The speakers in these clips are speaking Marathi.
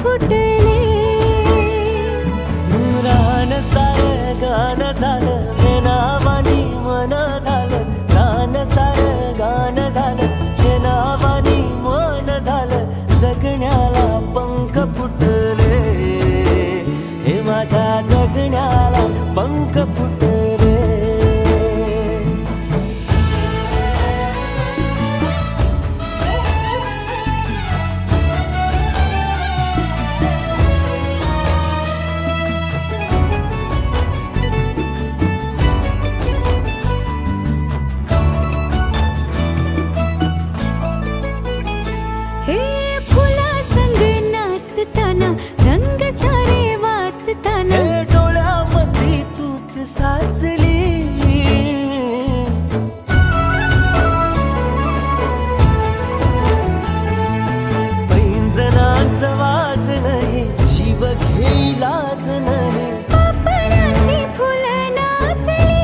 फुटले. रान सारं गान झालं नावानी मन झालं. रान सारं गान झालं नावानी मन झालं. जगण्याला पंख फुटले. हे माझ्या जगण्याला पंख फुटले. हे फुला संग नाचताना रंग सारे वाचताना. हे डोळ्यामध्ये तूच साचली. पैंजणाचं वाज नाही जीव घेईलाच नाही. पापणाची फुलं नाचली.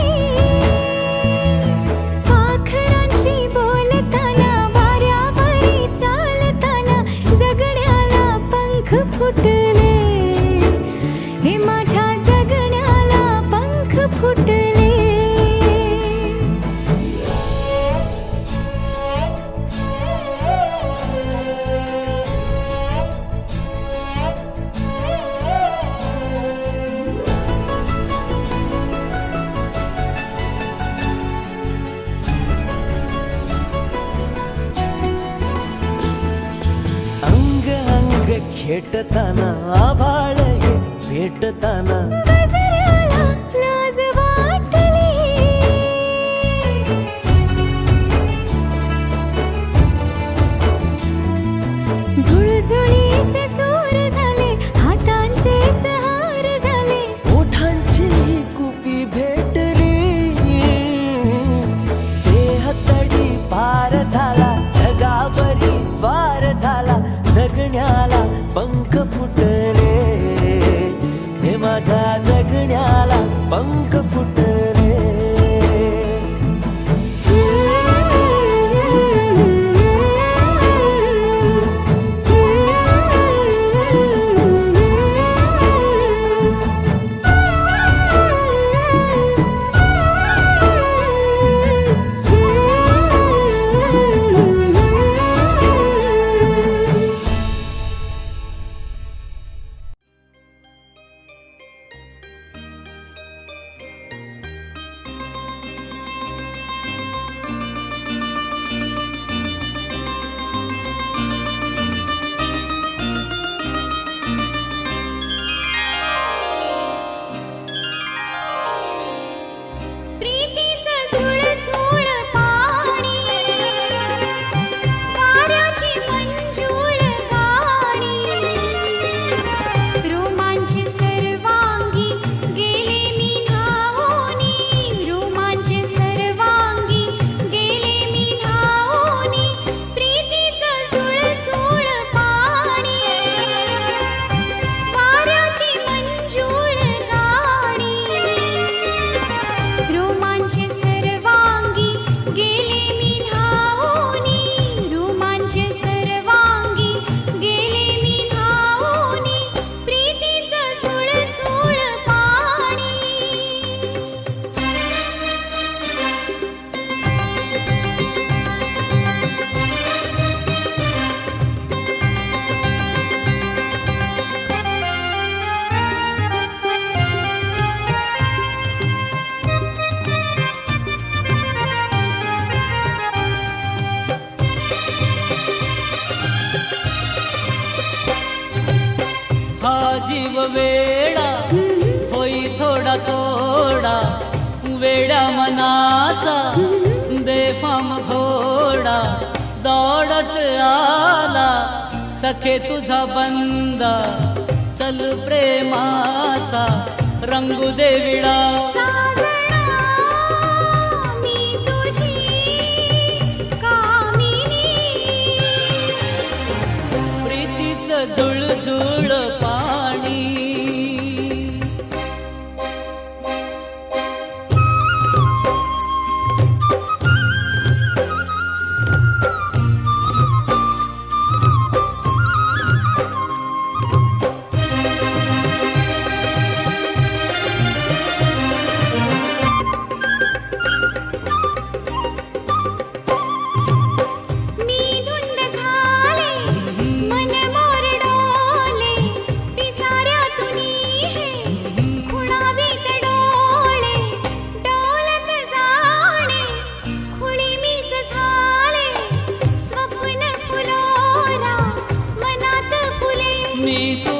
पाखरांशी बोलताना वाऱ्यावरी चालताना. जगण्याला पंख फुटले. हे माझ्या जगण्याला पंख फुटले. अंग अंग खेटताना आभाळ हे भेटताना. गजराला लाज वाटली. झुळझुळीचे सूर झाले हातांचेच हार झाले. ओठांची कुपी भेटली. देह तडी पार झाला ढगावरी स्वार झाला. जगण्याला पंख फुटले. हे माझ्या जगण्याला पंख फुटले. प्रीतीचं झुळझुळ पाणी. वाऱ्याची मंजूळ गाणी. रोमांच सर्वांगी गेले मी धावूनी. रोमांच सर्वांगी गेले मी धावूनी. प्रीतीचं झुळझुळ पाणी. वाऱ्याची मंजूळ गाणी. रोमांच सर्वांगी गेले मी धावूनी. रोमांच सर्वांगी गेले मी धावूनी. प्रीतीचं झुळझुळ पाणी. हा जीव वेडा होई थोडा थोडा. वेड्या मनाचा बेफाम घोडा. दौडत आला सखे तुझा बंदा. चल प्रेमाचा रंगू दे विडा. साजणा मी तुझी कामिनी. प्रीतीचं झुळझुळ पाणी.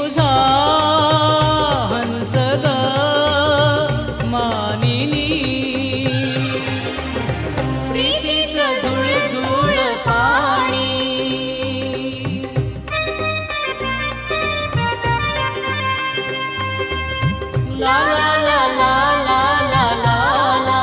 तुझा हंस ग मानिनी प्रीतीचं झुळझुळ पाणी ला ला ला ला ला ला ला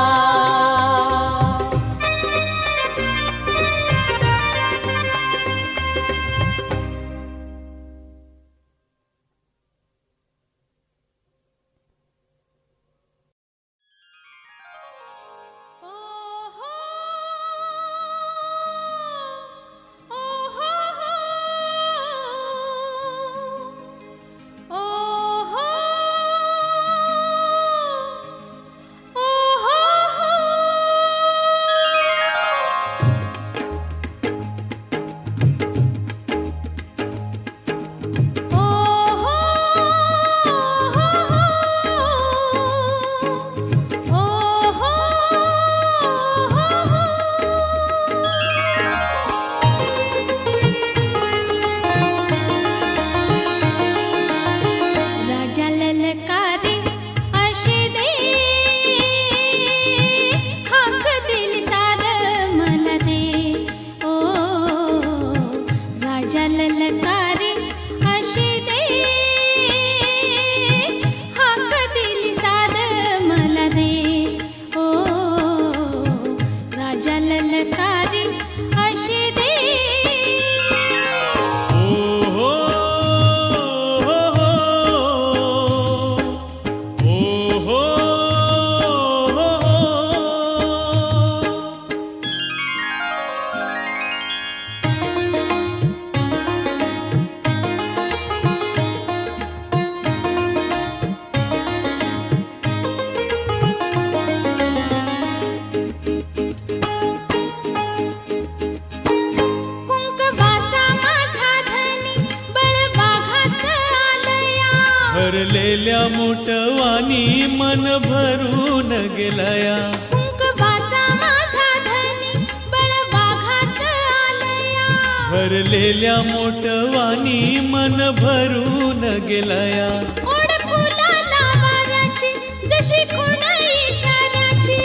भरलेल्या मोठवानी मन भरून गेलया कुंकवाचा माझा धनी बळवाघाच आलया भरलेल्या मोठवानी मन भरून गेलया ओढ फुलाला वाऱ्याची जशी खुण इशाऱ्याची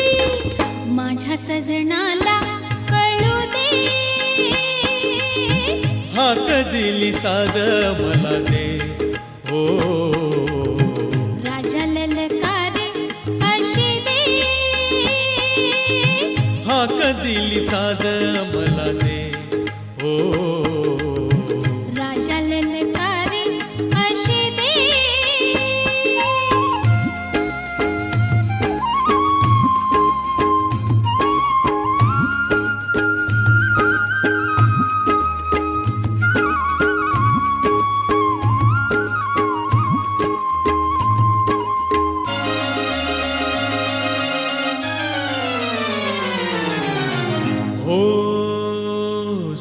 माझ्या सजनाला कळू दे हाक दिली साद मला दे ओ राजा ललकारे अशी दे हाक दिली साद मला दे ओ राजा ललकारे अशी दे हो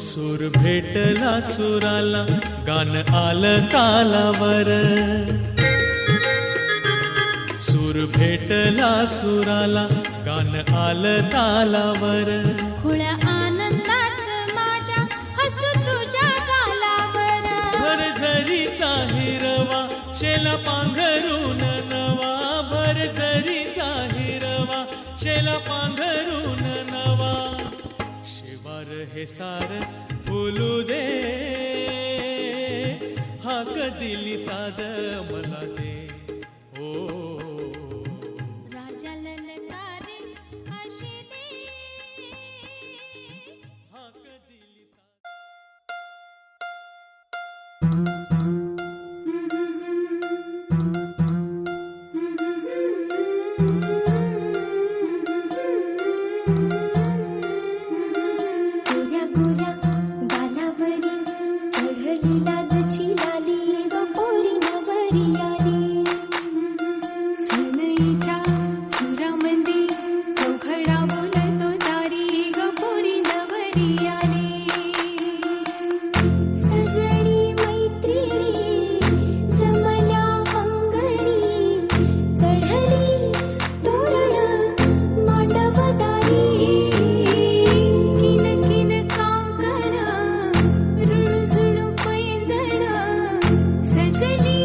सूर भेटला सुराला गान आलं तालावर सूर भेटला सुराला गान आलं तालावर खुळ आनंदाच माझ्या हसू तुझ्या गालावर भर झरीचा हिरवा शेला पांघरून नवा भर झरीचा हिरवा शेला पांघरून नवा शिवार हे सार फुलू दे हाक दिली साद मला दे ओ राजा ललकारे अशी दे हाक दिली साद गोऱ्या गोऱ्या गालावरी चढली लाजची लाली ग पोरी नवरी आली सनईच्या सुरामंदी चौघडा बोलतो दारी ग पोरी नवरी आली सजणी मैत्रिणी जमल्या अंगणी चढली तोरण मांडवदारी किन किन कांकर रुणझुण पैंजण सजली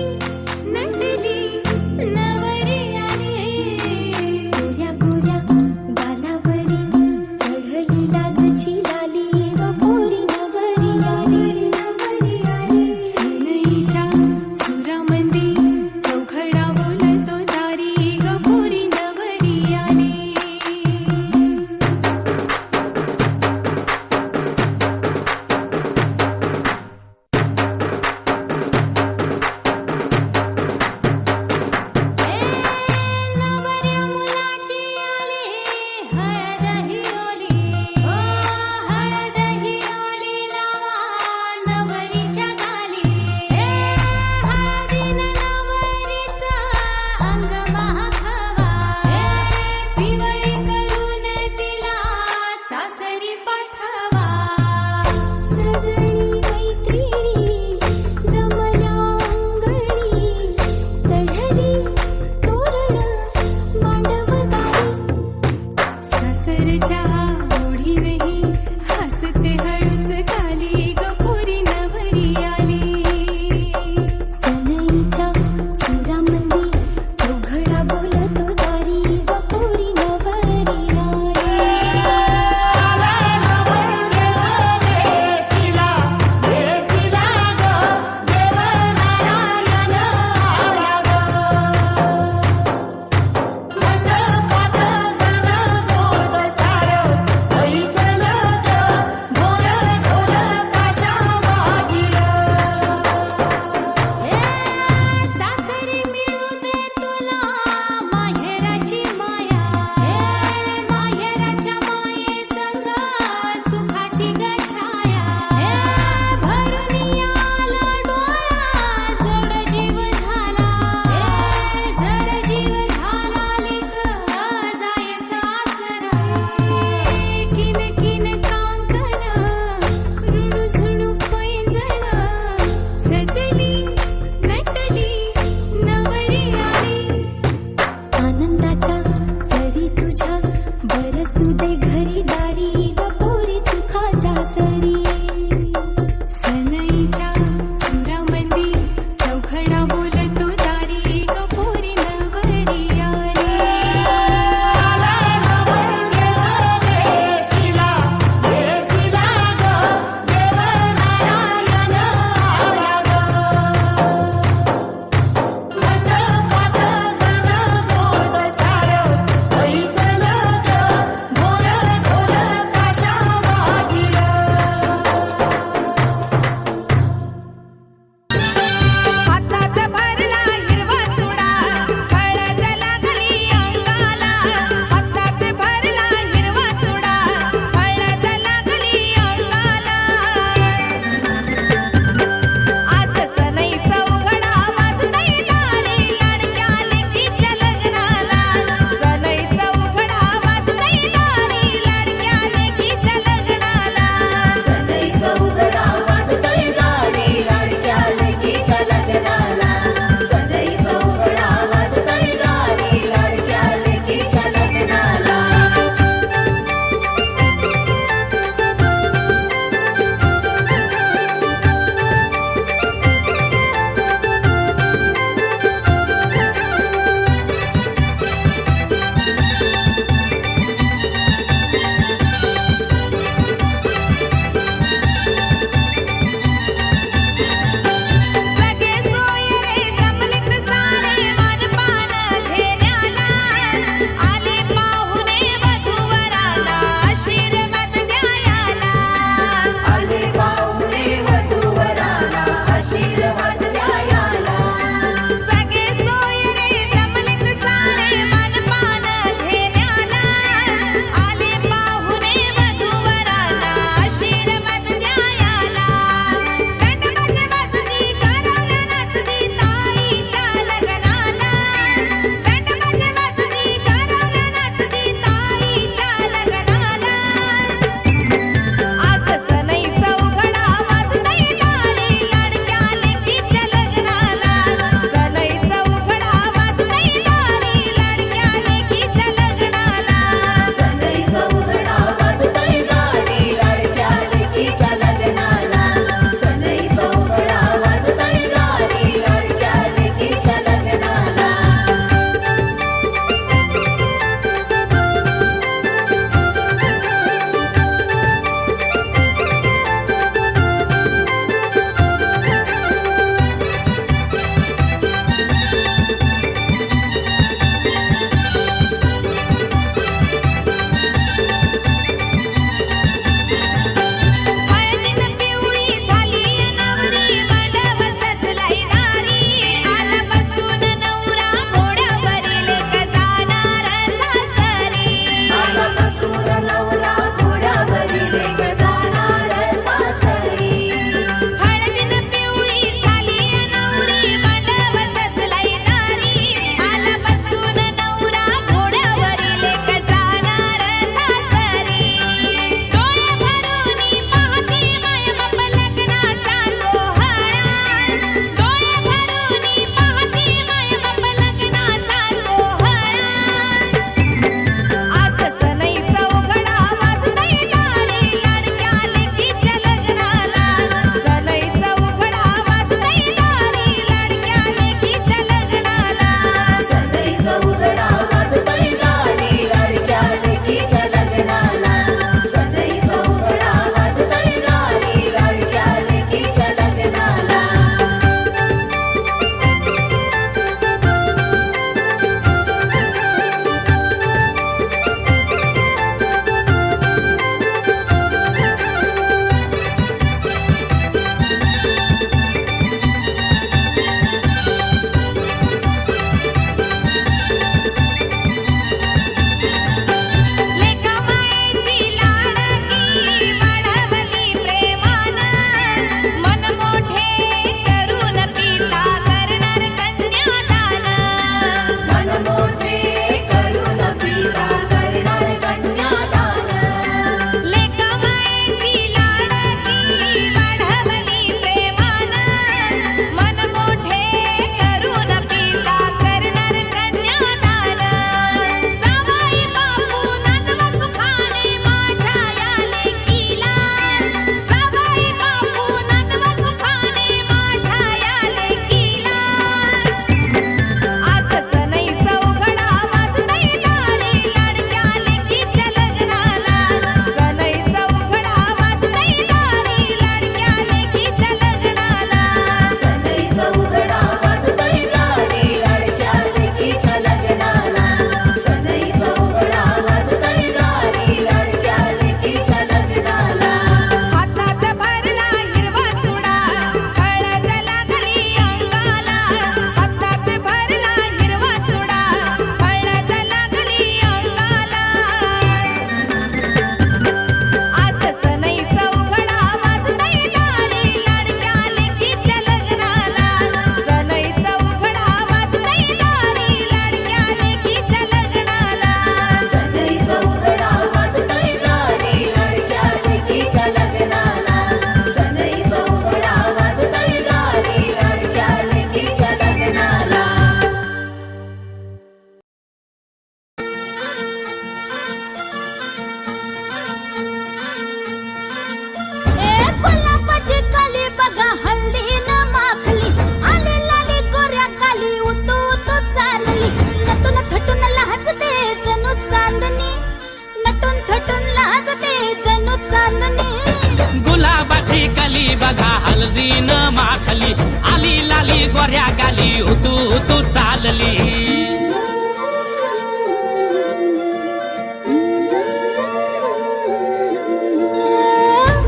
गुलाबाची कली बघा हळदीन माखली आली लाली गोऱ्या गाली हुतू हुतू चालली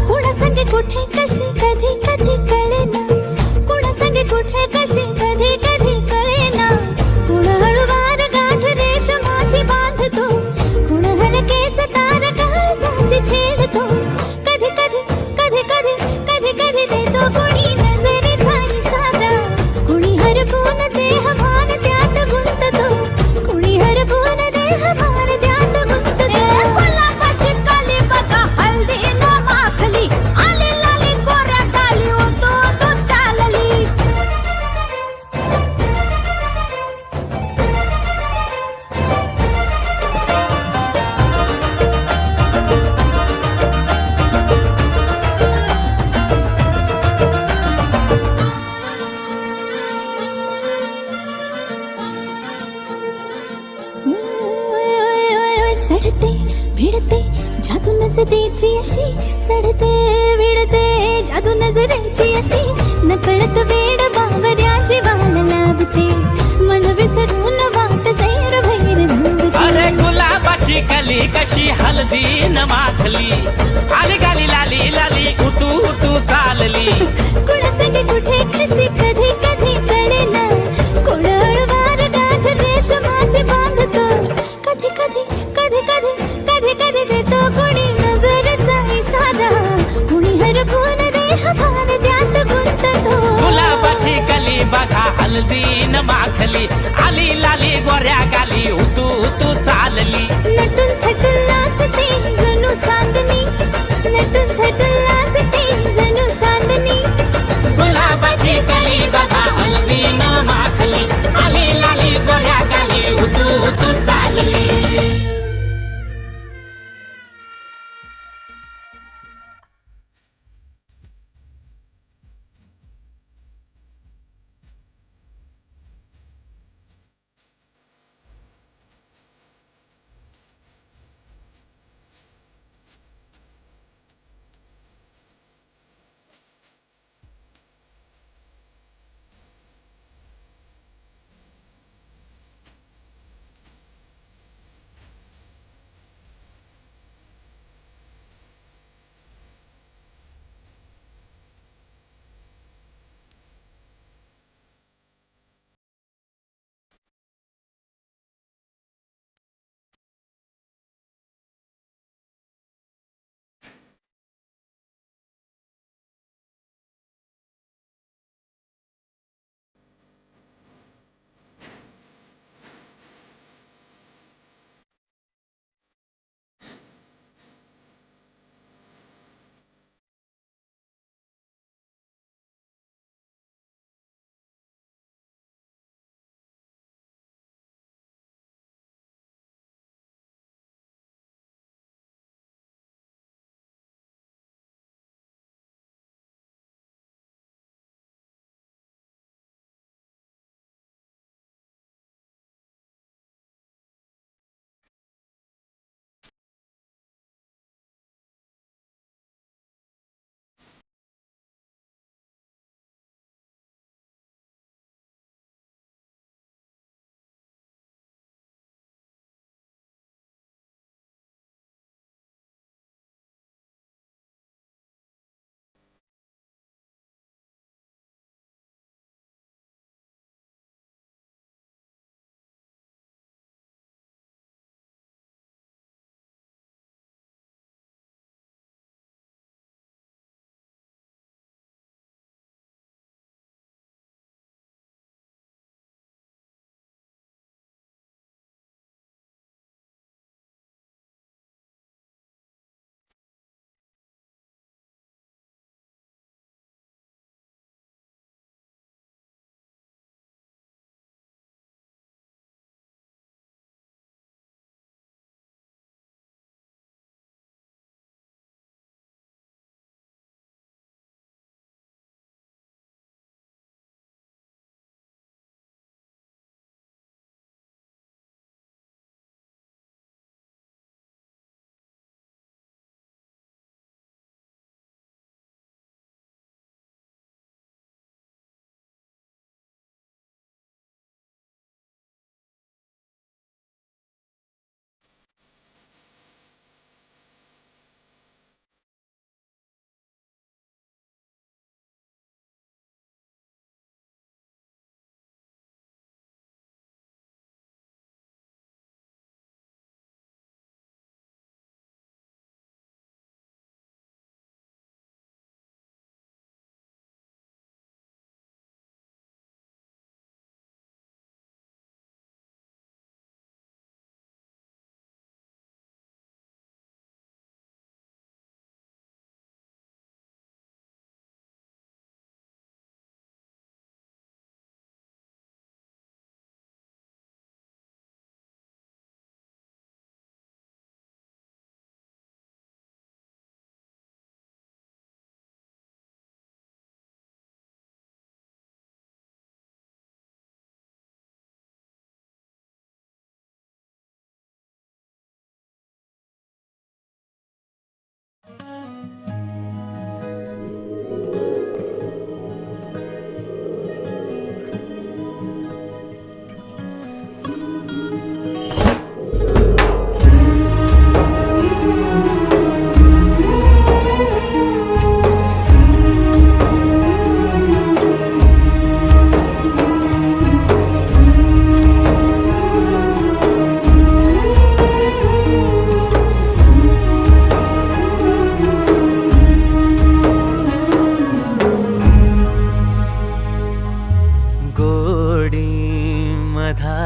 कुणा संगे कुठे कशी कधी कधी कळेना कुणा संगे कुठे कशी कधी कधी कळेना कुण हळूवार गाठ रेशमाची बांधतो कुण हलकेच तार काळजाची छेडतो कधी कधी कधी कधी कधी कधी देतो कुणी नजरेचा इशारा कुणी हरपून देह भान त्यात गुंततो कुणी हरपून देह भान त्यात गुंततो गुलाबाची कली बघा हळदीन माखली आली लाली गोऱ्या गाली होतो तो चालली चढते भिडते जादू नजरेची अशी चढते भिडते जादू नजरेची अशी नकळत वेड बावऱ्याची वाण लावते मन विसरून वाट सैर भैर धावते अरे गुलाबाची कली कशी हळदीन माखली आली गाली लाली लाली हुतू हुतू चालली कुणा संगे कुठे कशी कधी कधी कळेना कोण हळूवार गाठ रेशमाची बांधतो कधी कधी कधी कधी कधी कधी देतो कुणी नजरेचा इशारा कुणी हरपून देह भान त्यात गुंततो गुलाबाची कली बघा हळदीन माखली आली लाली गोऱ्या गाली हुतू हुतू चालली नटून थटून लाजते जणू चांदणी नटून थटून लाजते जणू चांदणी गुलाबाची कली बघा हळदीन माखली आली लाली गोऱ्या गाली हुतू हुतू चालली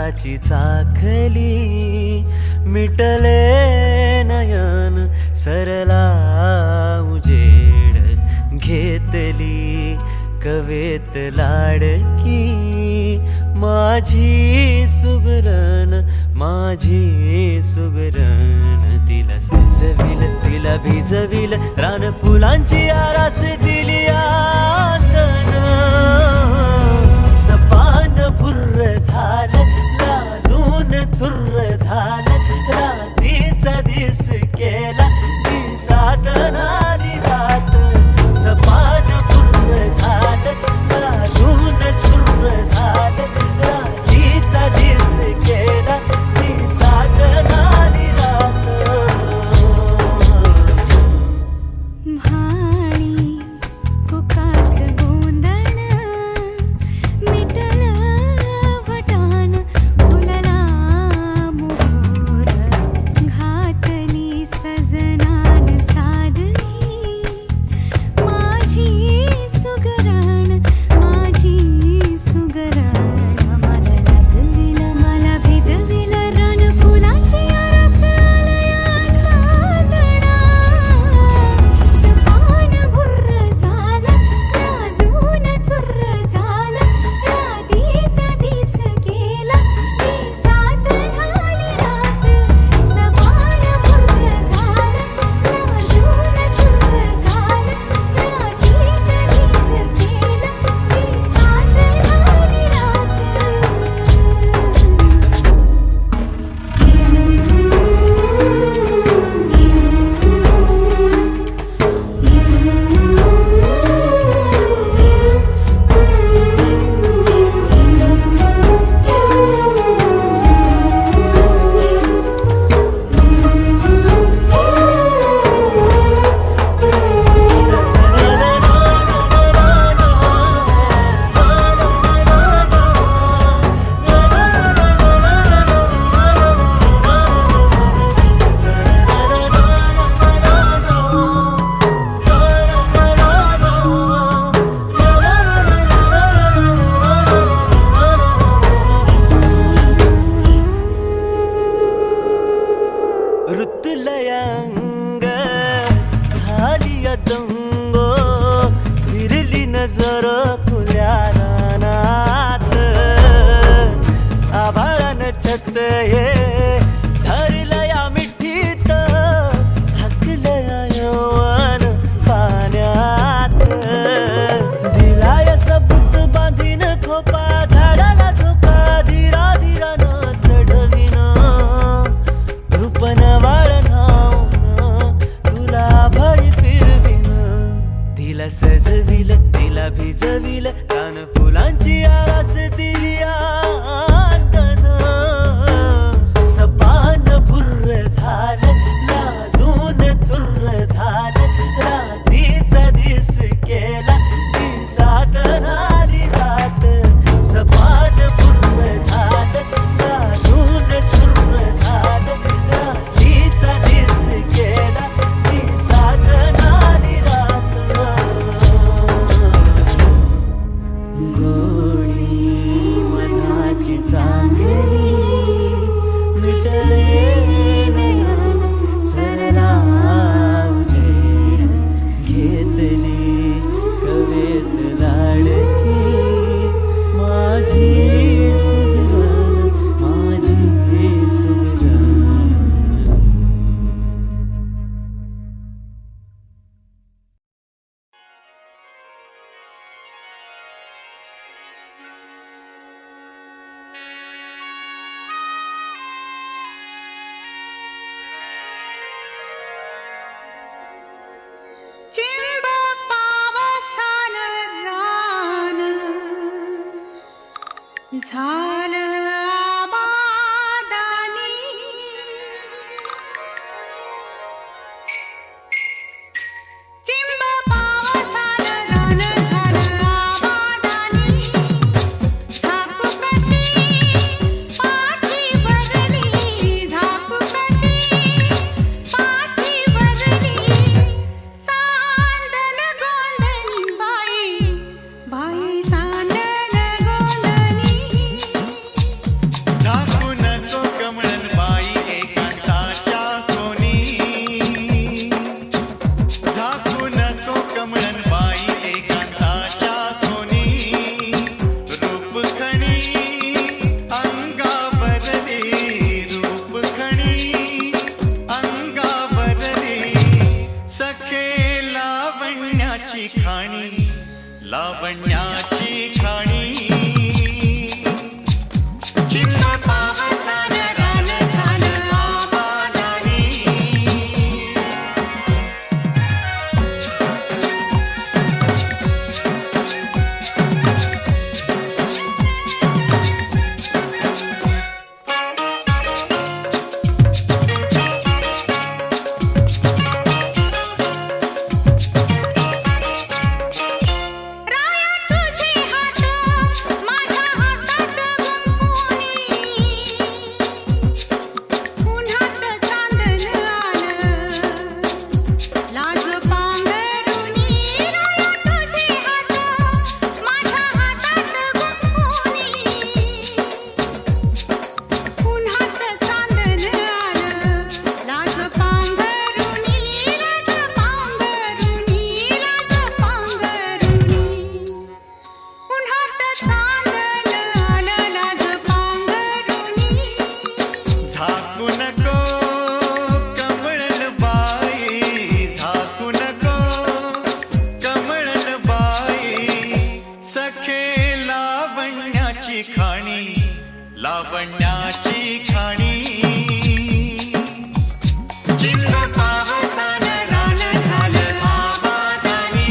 घराची चाखली मिटले नयन सरला उजेड घेतली कवेत लाडकी माझी सुगरण तिला सजविल तिला भिजविल रान फुलांची आरास दिली आतन सपान भुर्र झालं लाजून चुर्र झालं रात्रीचा दिस केला दिसात नाली रात सपान भुर्र झालं लाजून चुर्र झालं रात्रीचा दिस केला दिसात नाली रात भाणी कोकाच लावण्याची खाणी चिंब पावसानं रान झालं आबादानी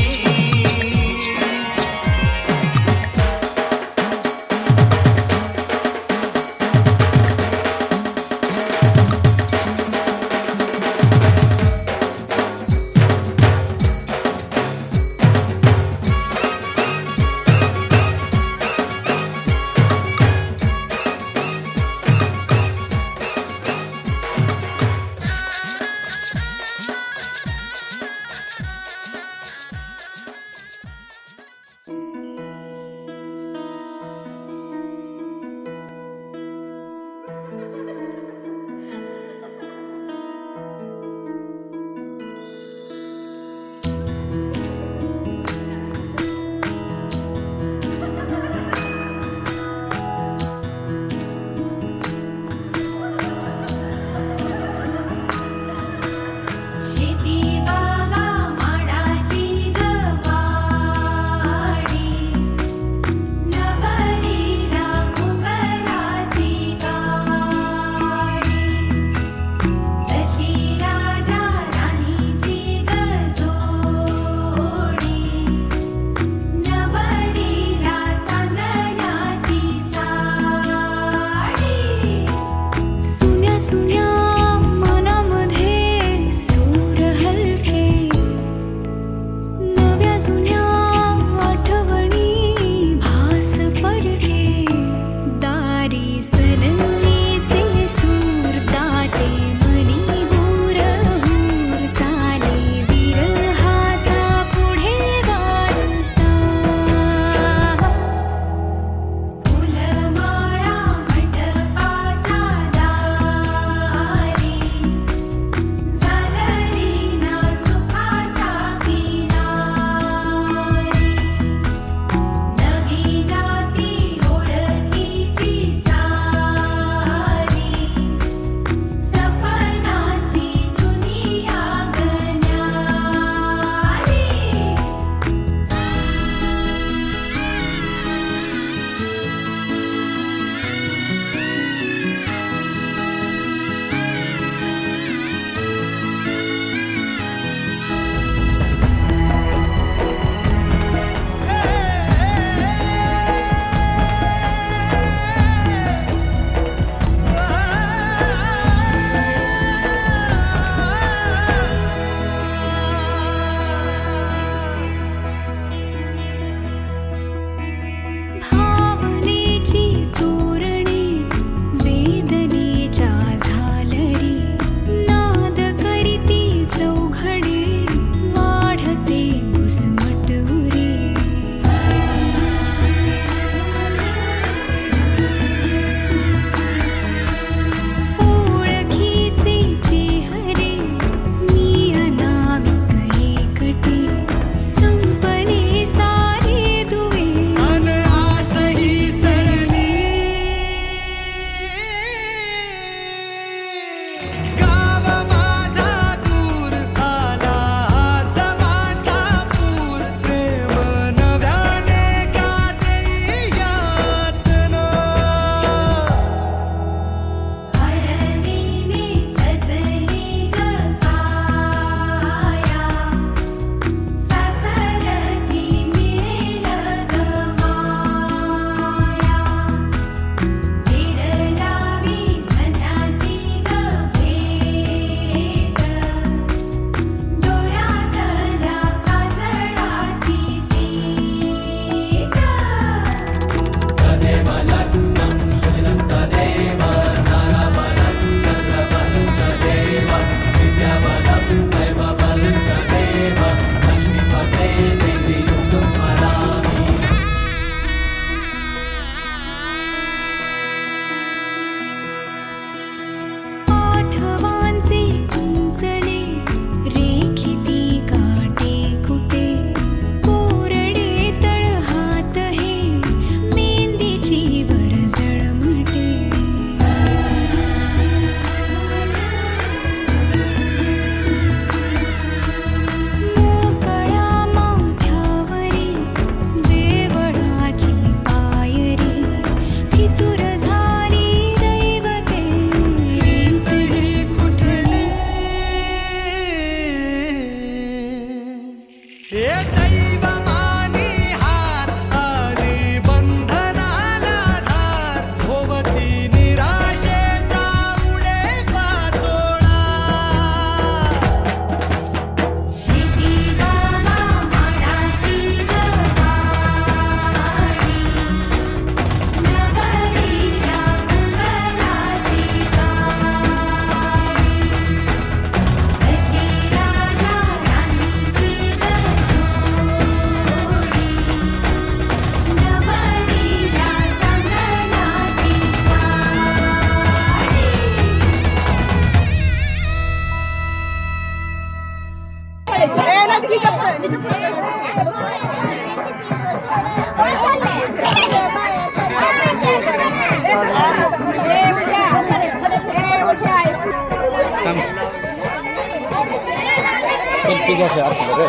घ्या असं आपलं रे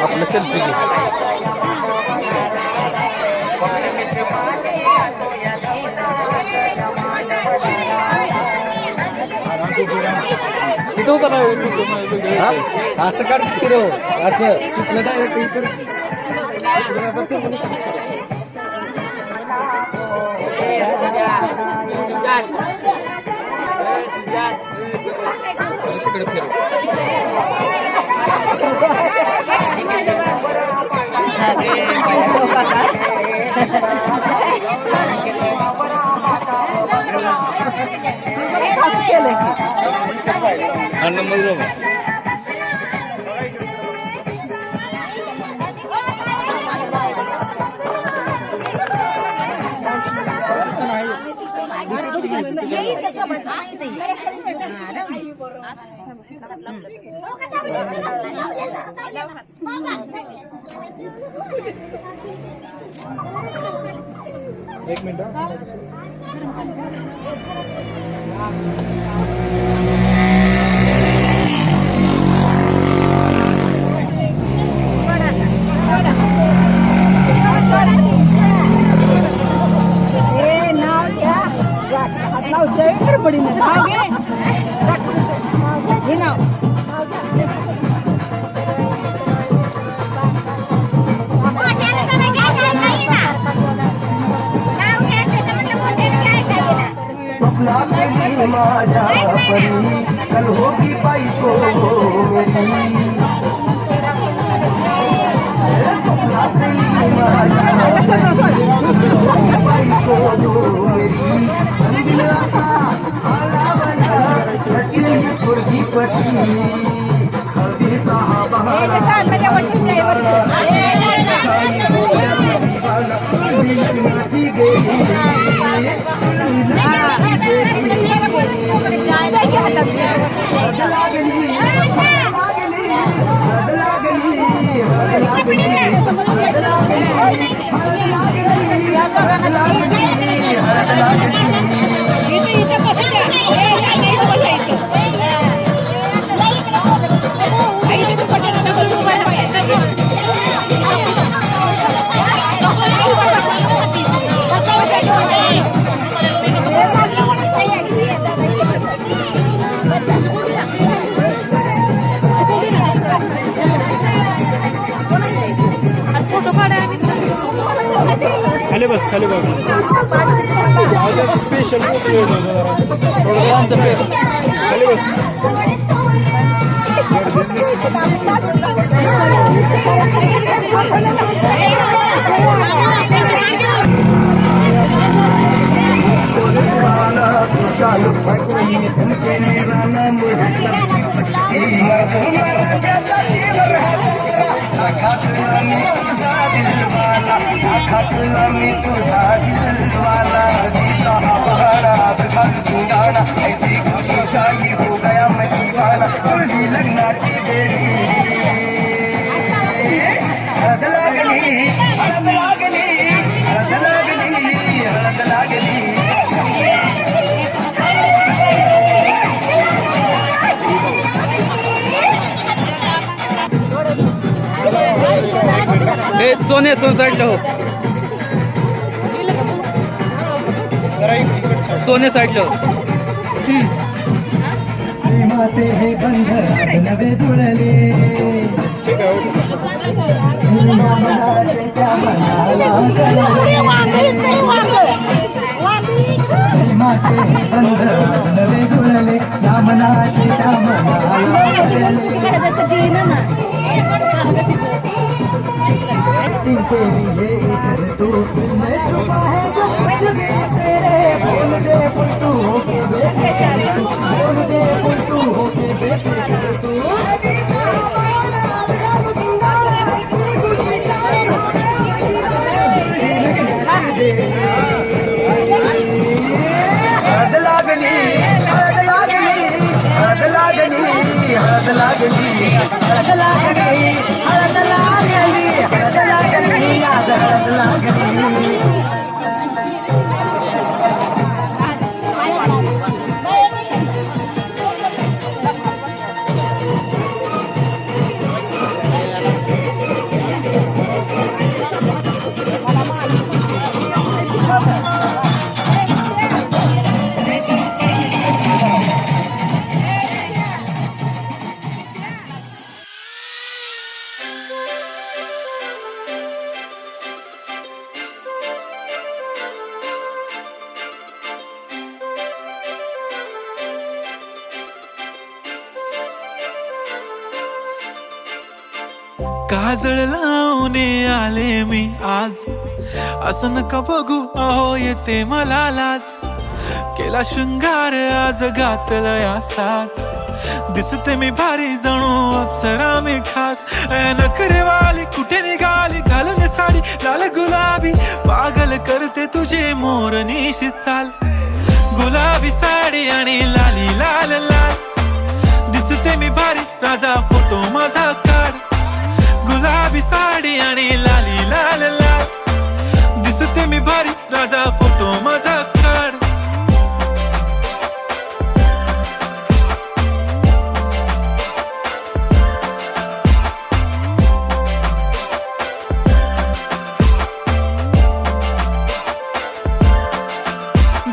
आपलं सेल्फी घे तिथं होता ना असं काढ फिरव असं तिथलं डायरेक्ट कर तिकडे फिरव एक मिनिट कल होगी बाईको खाली बस खाली बस स्पेशल खाली बस हो गया मैं दीवाना तुझी लगना की बेड़ी हद लागली हद लागली हद लागली हद लागली सोने साईडला हो सोने साईडला हो प्रेमाचे हे बंध नवे जुळले प्रेमाचे हे बंध नवे जुळले या मनाचे त्या के लिए इधर तू मैं छुपा है जो कुछ भी तेरे बोल दे पुल्टू होके बेटे बोल दे पुल्टू होके बेटे तू हद लागली हद लागली हद लागली हद लागली हद लागली हद लागली हद लागली हद लागली काजळ लावून आले मी आज, असं नका बघू अहो येते मला लाज. केला शृंगार आज घातला या साज, दिसते मी भारी जणू अप्सरा मी खास. नखरेवाली कुठे निघाली घालून साडी लाल गुलाबी, पागल करते तुझे मोरनीशी चाल. गुलाबी साडी आणि लाली लाल लाल, दिसते मी भारी राजा फोटो माझा काढ. गुलाबी साडी आणि लाली लाल लाल, दिसते मी भारी राजा फोटो माझा काढ.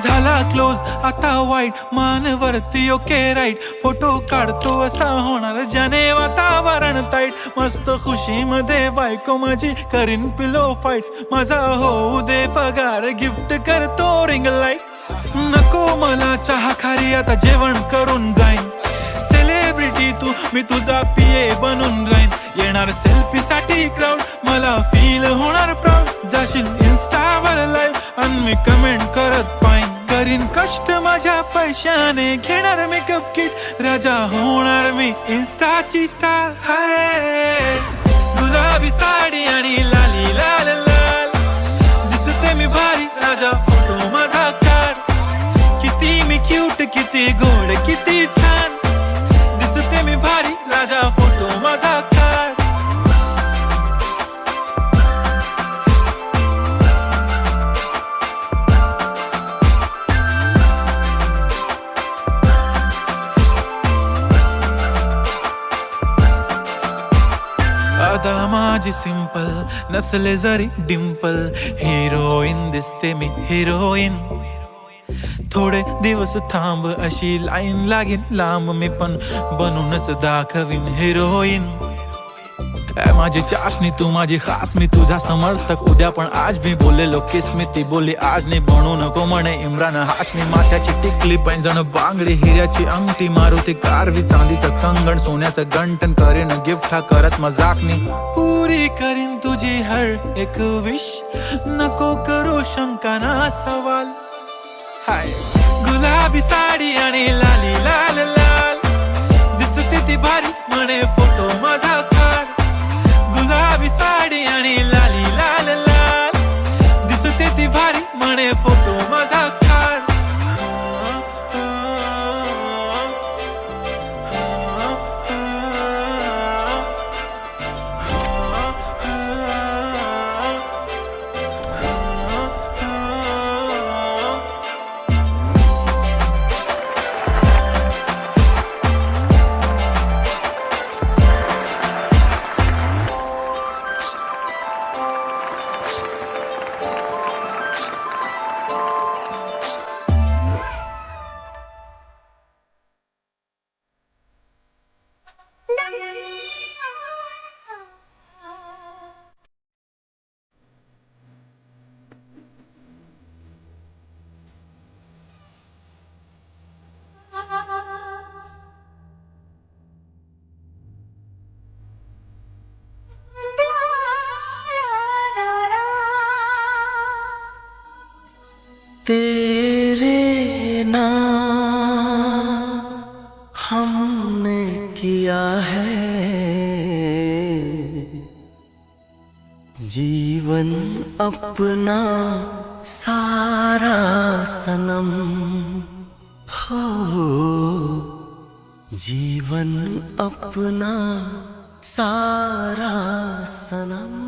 झाला क्लोज आता वाईट, मान वरती ओके राईट. फोटो काढतो असा होणार ज्याने वातावरण ताईट. मस्त खुशी मध्ये बायको माझी करीन पिलो फाईट. माझा होऊ दे पगार गिफ्ट करतो रिंग लाईट. नको मला चहा खारी आता जेवण करून जाईन. सेलिब्रिटी तू मी तुझा पिये बनून राहीन. येणार सेल्फी साठी क्राऊड मला फील होणार प्राऊड. जाशील इन्स्टावर लाईव्ह आणि मी कमेंट करत पाईन. करीन कष्ट माझ्या पैशाने घेणार मेकअप किट. राजा होणार मी इन्स्टाची स्टार. हाय गुलाबी साडी आणि लाली लाल लाल, दिसते मी भारी राजा फोटो माझा काढ. किती मी क्यूट किती गोड किती छान, दिसते मी भारी राजा फोटो माझा काढ. अदा माझी सिंपल नसले जरी डिंपल, हिरोईन दिसते मी हिरोईन. थोडे दिवस थांब अशी लाईन लागेल लांब, मी पण बनूनच दाखवीन हिरोईन. माझी चाशनी तू माझी खास, मी तुझा समर्थक उद्या पण आज. मी बोललेलो किस मी ती बोलली आज नाही. बनू नको म्हणे इम्रान हाशमी. माथ्याची टिकली पैंजण बांगडी हिऱ्याची अंगठी, मारुती कारवी चांदीचं कंगण सोन्याचं गंटन. करीन गिफ्ट हा करत मजाकनी, पुरी करीन तुझी हर एक विश. नको करू शंका ना सवाल. हाय गुलाबी साडी आणि लाली लाल लाल, दिसते ती भारी म्हणे फोटो माझा काढ. गुलाबी साडी आणि लाली लाल लाल, दिसते ती भारी म्हणे फोटो माझा काढ. तेरे नाम हमने किया है, जीवन अपना सारा सनम हो. जीवन अपना सारा सनम.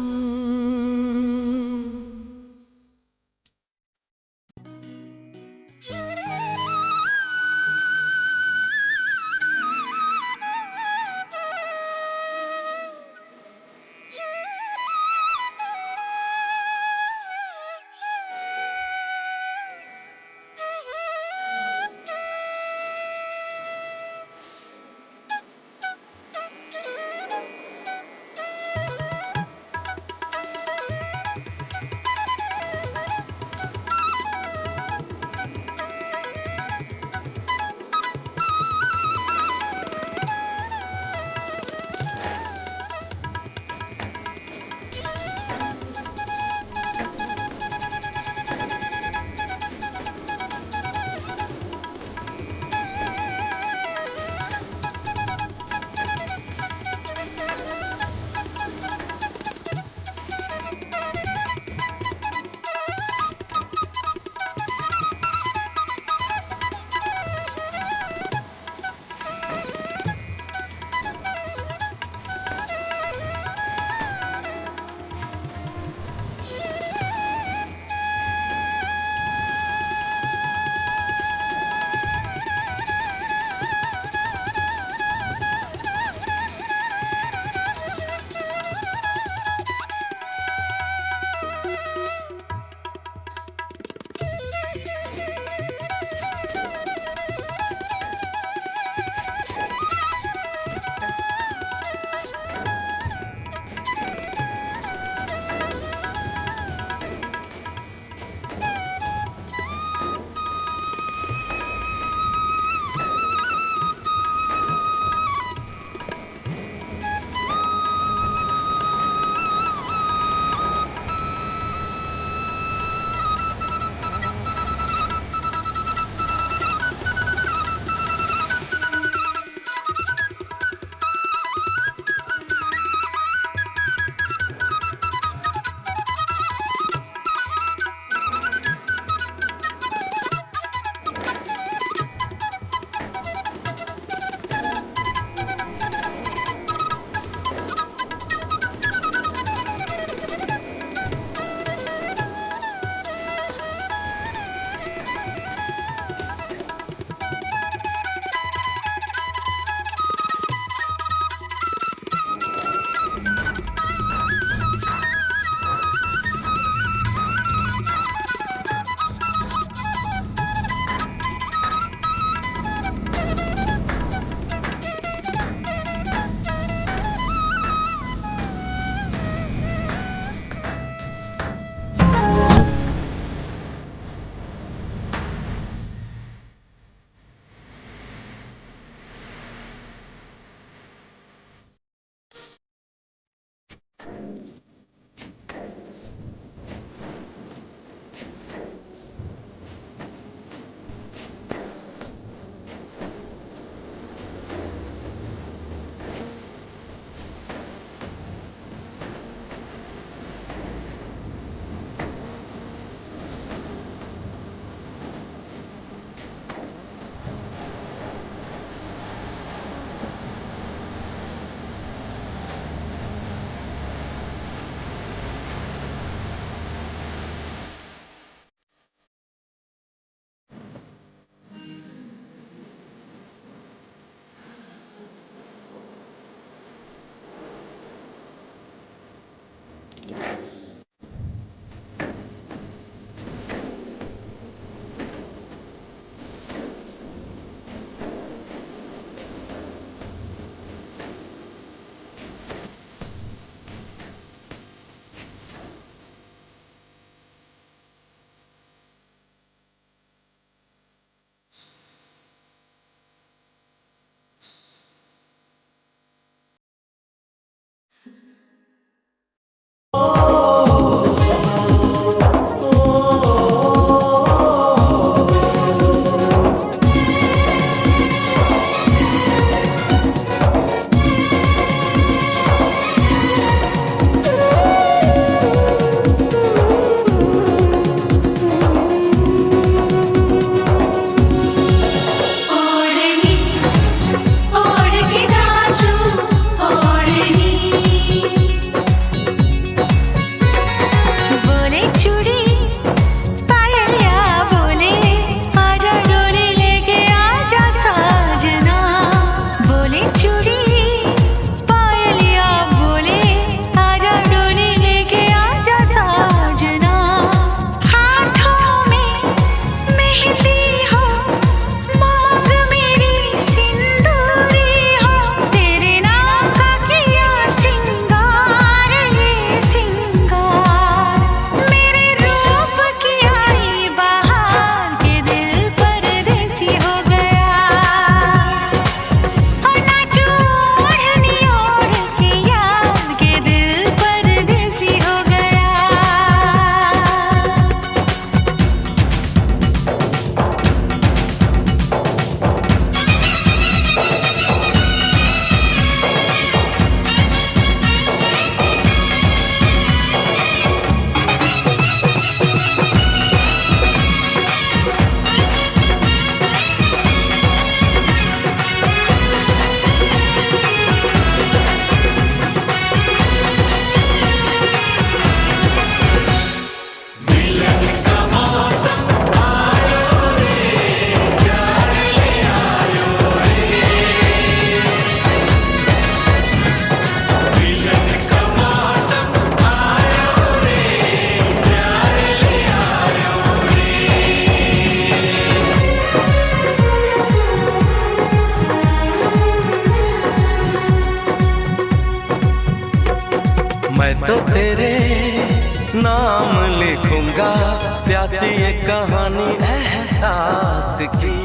लिखूंगा प्यासी ये कहानी एहसास की,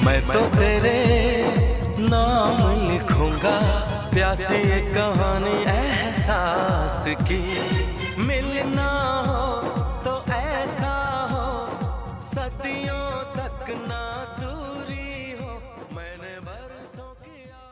मैं तो तेरे नाम लिखूंगा प्यासी ये कहानी एहसास की। मिलना हो तो ऐसा हो, सदियों तक ना दूरी हो, मैंने बरसों किया।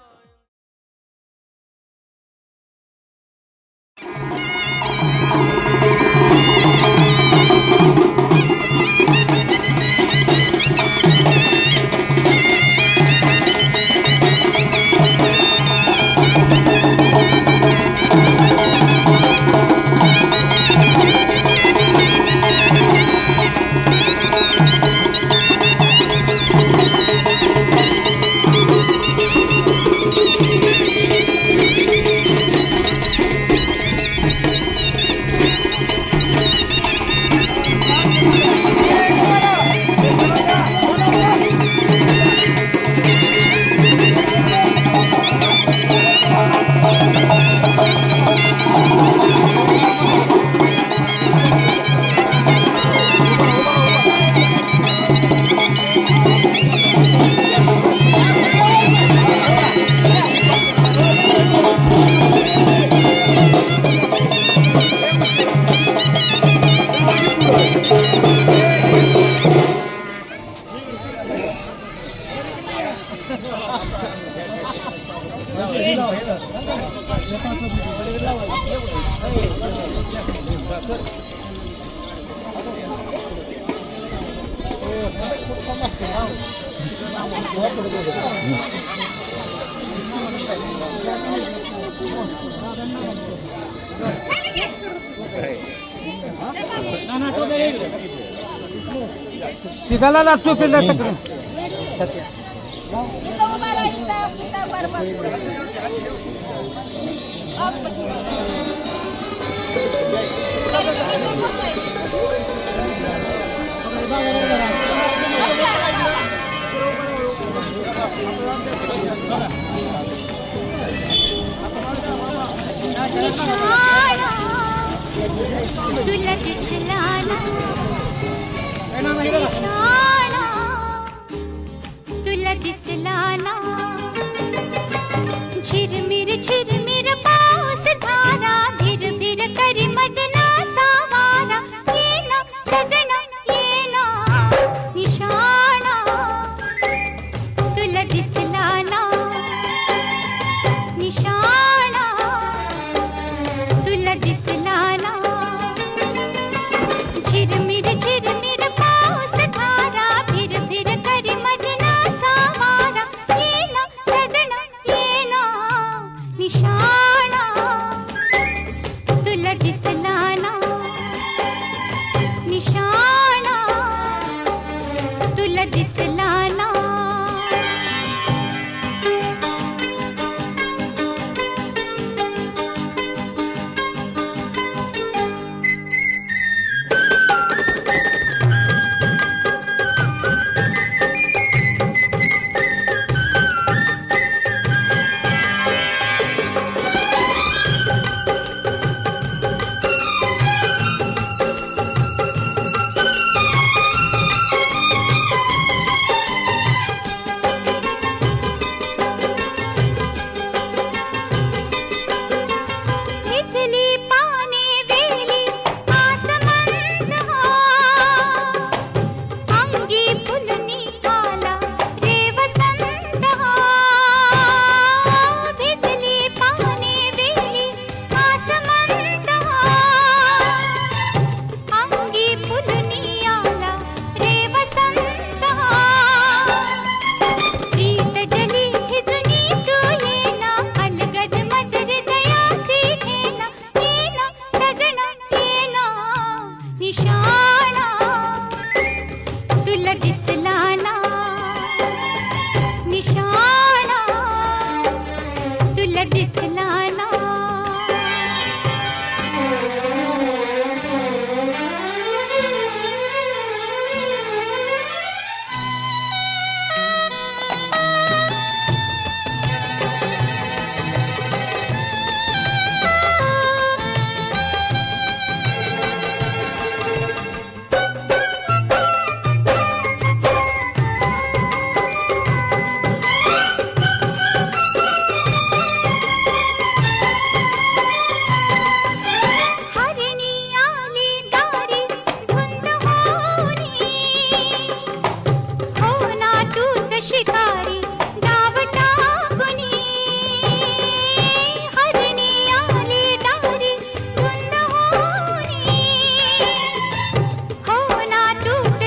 शिकायला लागतो पिल्ला टकरून. निशाणा तुला दिसला ना, निशाणा तुला दिसला ना, झिरमिर पाऊस धारा, भिर करी मदनाचा वारा, ये ना सजना ये ना, निशाणा तुला दिसला ना, निशाणा तुला दिसला ना, झिरमिर पाऊस धारा, भिर करी मदनाचा वारा, ये ना सजना ये ना, निशाणा तुला दिसला ना, निशाणा तुला दिसला ना.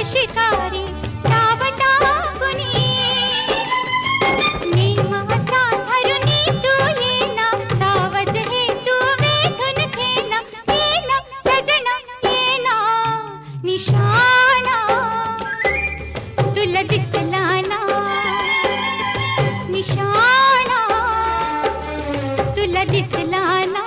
शिकारी डाव टाकुनी नेम असा धरुनी तू येना सावज हे तू वेधून घेना येना सजना येना निशाणा तुला दिसला ना निशाणा तुला दिसला ना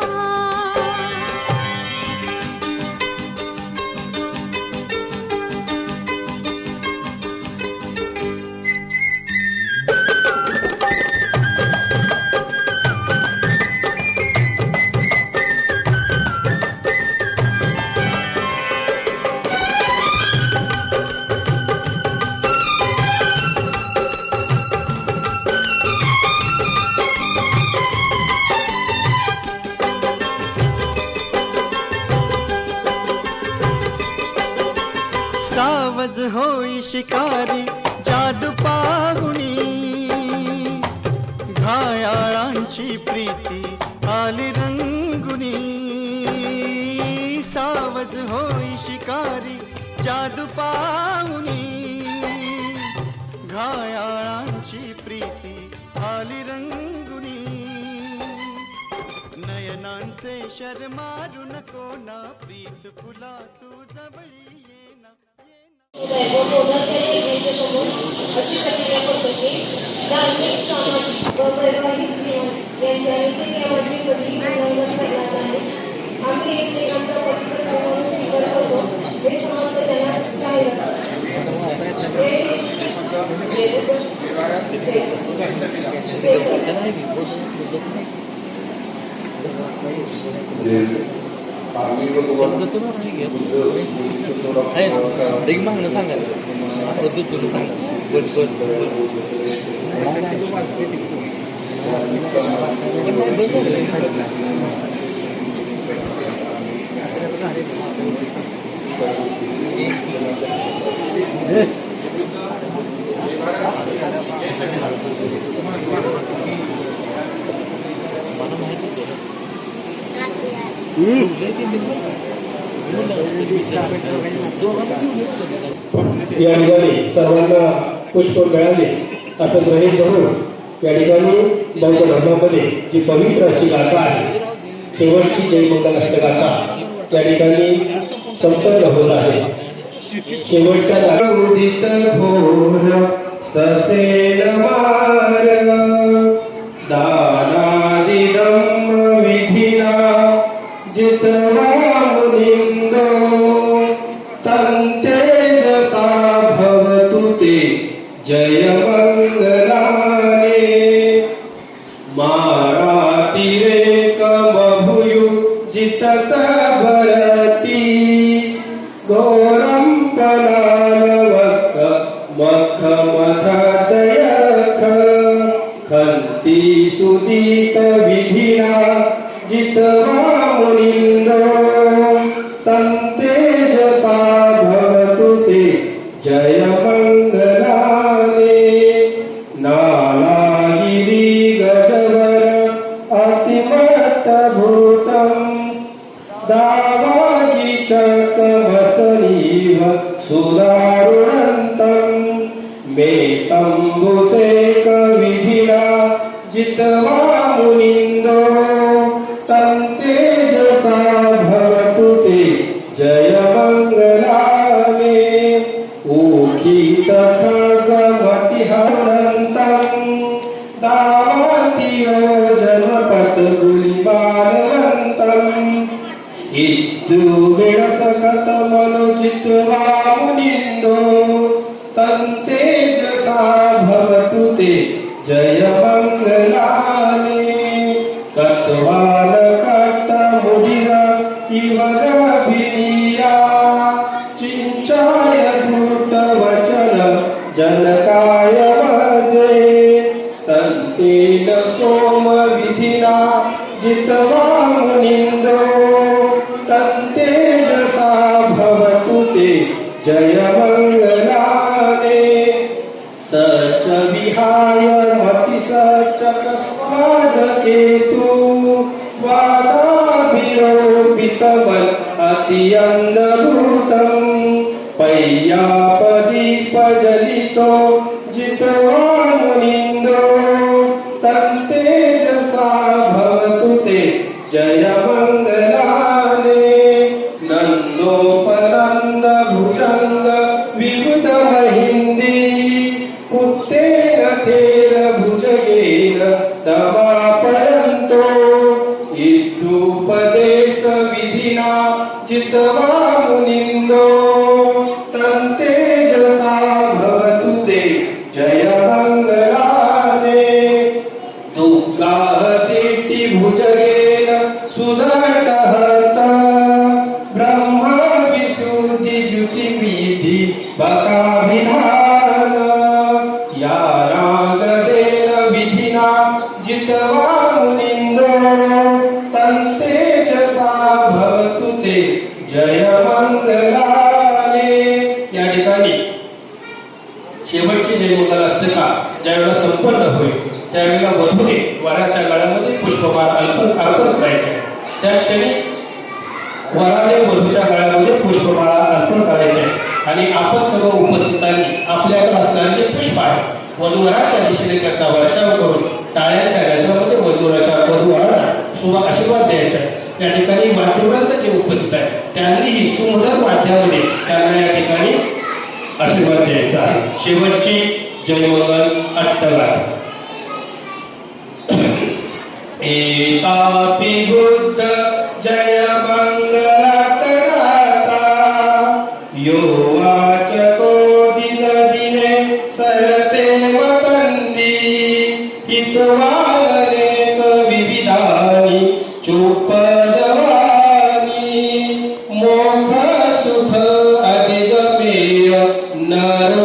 सावज होई शिकारी जादू पाहुणी घायाळांची प्रीती आली रंगुनी सावज होई शिकारी जादू पाहुणी घायाळांची प्रीती आली रंगुनी नयनांचे शर्मारू नको ना प्रीत फुला तू जवळी येना अशी प्रक्रिया पद्धती धार्मिक सामाजिक व वैवाहिक जीवन यांच्या नीतिनियमांची उल्लंघन करण्यात आहे. आम्ही एकमेकांचा पवित्र संबंध स्वीकार करतो हे समाज जनात जाहीर या ठिकाणी सर्वांना पुष्प मिळाले असं गृहीत धरून या ठिकाणी बौद्ध धर्मामध्ये जी पवित्र अशी गाथा आहे शेवटची जयमंगल अष्टगाथा या ठिकाणी संपन्न होत आहे. शेवटच्या उदित घोर ससेन मार दानादिदम विधिना जितवा मुनिंदो तंतेजसा भवतु ते जय मंगलाने मारातिरेक मभुयु जितस भरती घोरं कलालवक मख मथादयख खंती सुदीत विधिना जितवा मुनिंदो तंतेजसा भवतु ते जय मंगलाने नालागिरी गजवर अतिमत भूतम दावागी चकमसनीव सुदारुणंतम मेतंबुसेक विधिना जितवा मुनिंदो तंतेजसा भवतु ते जय मंगलाने ऊखित खगमतिहरणंतं दावातियो जनपत गुलिबालवंतं इद्दुविणसकत मनुजित्वा मुनिंदो तंतेजसा भवतु ते जय मंगलाने कत्वाल कट्ट मुडिर इव गभिनिया चिंचाय धूर्त वचन जनकाय वजे संतेन सोम विधिना जितवा मुनिंदो तंतेजसा भवतु ते जय मंगलाने सच विहाय मति सचक वादकेतु वादाभिरोपितबल अति अंधभूतम पय्याप दीप जलितो जितवा मुनिंदो तत्तेजसा भवतु ते जय मंगलाने नंदोपनंद भुजंग विबुध महिंदी कुत्तेन थेर भुजगेन दवापयन्तो इत्युपदेश विधिना चित्वा मुनिंदो तन्तेजसा भवतु ते जय मंगलाने दुर्गाहतीति भुजगेन सुदर्टहत ब्रह्मा विशुद्धि ज्युतिविधि बकाभिधान या नागदेन विधिना जितवा मुनिंदो तन्तेजसा भवतु ते जय मंगलाने. या ठिकाणी शेवटची जयमंगल अष्टका ज्यावेळेला संपन्न होईल त्यावेळेला वधूने वराच्या गळ्यामध्ये पुष्पमाळ अर्पण करायचे. त्या क्षणी वराने वधूच्या गळ्यामध्ये पुष्पमाळा अर्पण करायचे आणि आपण सर्व उपस्थितांनी आपल्याकडे असणारे जे पुष्प आहे वधूवराच्या दिशेने त्याचा वर्षाव करून टाळ्याच्या गजरामध्ये वधूवराला शुभ आशीर्वाद द्यायचा. त्या ठिकाणी वाद्यवृंद जे उपस्थित आहे त्यांनीही सुंदर वाद्यामध्ये त्यांना या ठिकाणी आशीर्वाद द्यायचा आहे. शेवटची जयमंगल अष्टगाथा. एकापि बुद्ध जय मंगलातराता यो वाचको दिन दिने सरते वदन्ति हितवानेक विविधानि चोपदवानि मोक्ष सुख अधिगमेय नर